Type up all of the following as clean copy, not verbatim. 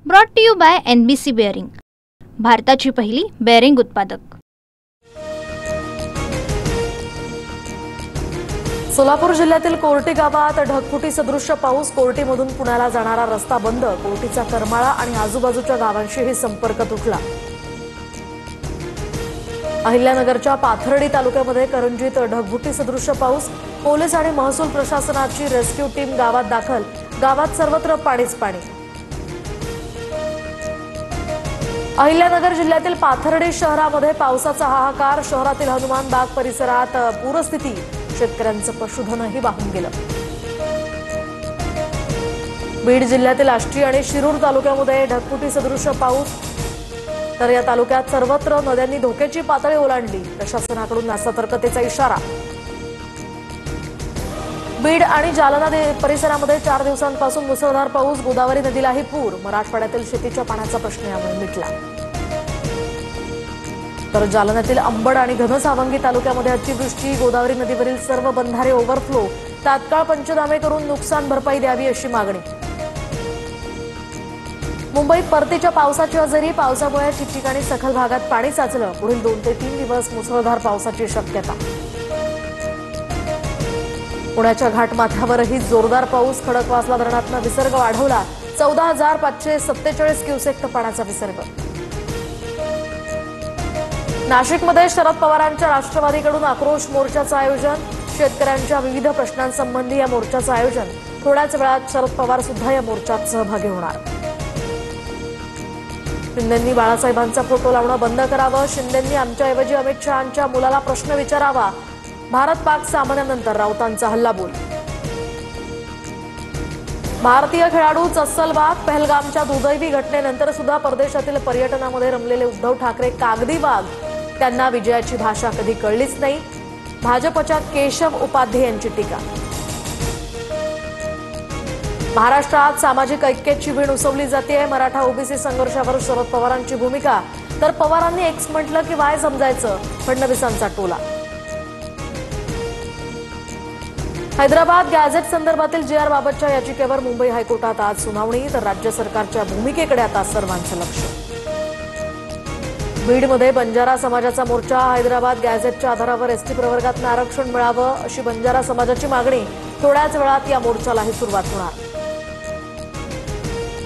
Brought to you by NBC bearing, भारताची पहिली bearing उत्पादक। सोलापूर जिल्ह्यातील कोर्टी गावात ढगफुटी सदृश्य पाऊस। कोर्टीमधून पुण्याला जाणारा रस्ता बंद। कोर्टीचा करमाळा आणि आजूबाजूच्या गावांशीही संपर्क तुटला। अहिल्यानगरच्या पाथर्डी तालुक्यामध्ये करंजीत ढगफुटी सदृश्य पाऊस। पोलीस आणि महसूल प्रशासनाची रेस्क्यू टीम गावात दाखल। गावात सर्वत्र पाणीच पाणी। अहिल्यानगर जिल्ह्यातील पाथर्डी शहरामध्ये पावसाचा हाहाकार। शहरातील हनुमान बाग परिसरात पूरस्थिती। शेतकऱ्यांचं पशुधनही वाहून गेलं। बीड जिल्ह्यातील आष्टी आणि शिरूर तालुक्यामध्ये ढगफुटी सदृश्य पाऊस। तर या तालुक्यात सर्वत्र नद्यांनी धोक्याची पातळी ओलांडली। प्रशासनाकडून सतर्कतेचा इशारा। बीड आणि जालना परिसरामध्ये 4 दिवसांपासून मुसळधार पाऊस। गोदावरी नदीलाही पूर। मराठवाड्यातील शेतीच्या पाण्याचा प्रश्न यामुळे मिटला। तर जालन्यातील अंबड आणि घनसावंगी तालुक्यामध्ये अतिवृष्टी। गोदावरी नदीवरील सर्व बंधारे ओव्हरफ्लो। तात्काळ पंचनामे करून नुकसान भरपाई द्यावी अशी मागणी। मुंबईत परतीच्या पावसाची हजेरी। पावसामुळे ठिकठिकाणी सखल भागात पाणी साचलं। पुढील 2 ते 3 दिवस मुसळधार पावसाची शक्यता। पुण्याच्या घाटमाथ्यावरही जोरदार पाऊस। खडकवासला धरणातून विसर्ग वाढवला। 14,547 क्युसेक्ट पाण्याचा विसर्ग। नाशिकमध्ये शरद पवारांच्या राष्ट्रवादीकडून आक्रोश मोर्चाचं आयोजन। शेतकऱ्यांच्या विविध प्रश्नांसंबंधी या मोर्चाचं आयोजन। थोड्याच वेळात शरद पवार सुद्धा या मोर्चात सहभागी होणार। शिंदेंनी बाळासाहेबांचा फोटो लावणं बंद करावं। शिंदेंनी आमच्याऐवजी अमित शहांच्या मुलाला प्रश्न विचारावा। भारत-पाक सामन्यानंतर राऊतांचा हल्लाबोल। भारतीय खेळाडू चस्सलवाद। पहलगामच्या दुर्दैवी घटनेनंतर सुद्धा परदेशातील पर्यटनामध्ये रमलेले उद्धव ठाकरे कागदी वाघ। त्यांना विजयाची भाषा कधी कळलीच नाही। भाजपच्या केशव उपाध्ये यांची टीका। महाराष्ट्रात सामाजिक ऐक्याची वीण उसवली जाते। मराठा ओबीसी संघर्षावर शरद पवारांची भूमिका। तर पवारांनी एक्स म्हटलं की वाय समजायचं, फडणवीसांचा टोला। हैदराबाद गॅझेट संदर्भातील JR बाबतच्या याचिकेवर मुंबई हायकोर्टात आज सुनावणी। तर राज्य सरकारच्या भूमिकेकडे आता सर्वांचं लक्ष। बीडमध्ये बंजारा समाजाचा मोर्चा। हैदराबाद गॅझेटच्या आधारावर ST प्रवर्गात आरक्षण मिळावं अशी बंजारा समाजाची मागणी। थोड्याच वेळात या मोर्चालाही सुरुवात होणार।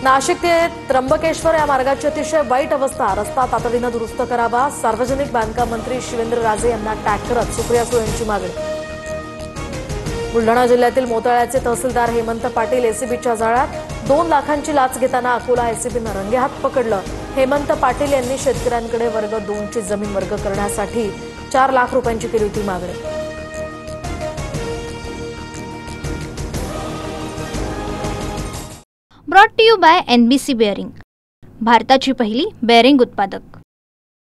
नाशिक ते त्र्यंबकेश्वर या मार्गाची अतिशय वाईट अवस्था। रस्ता तातडीनं दुरुस्त करावा। सार्वजनिक बांधकाम मंत्री शिवेंद्रराजे यांना टॅग करत सुप्रिया सुळे यांची मागणी। बुलढाणा जिल्ह्यातील मोताळ्याचे तहसीलदार हेमंत पाटील एसीबीच्या जाळ्यात। 2 लाखांची लाच घेताना अकोला एसीबीनं रंगेहात पकडलं। हेमंत पाटील यांनी शेतकऱ्यांकडे वर्ग 2 ची जमीन वर्ग करण्यासाठी 4 लाख रुपयांची केली होती मागणी। Brought to you by NBC bearing, भारताची पहिली बेअरिंग उत्पादक।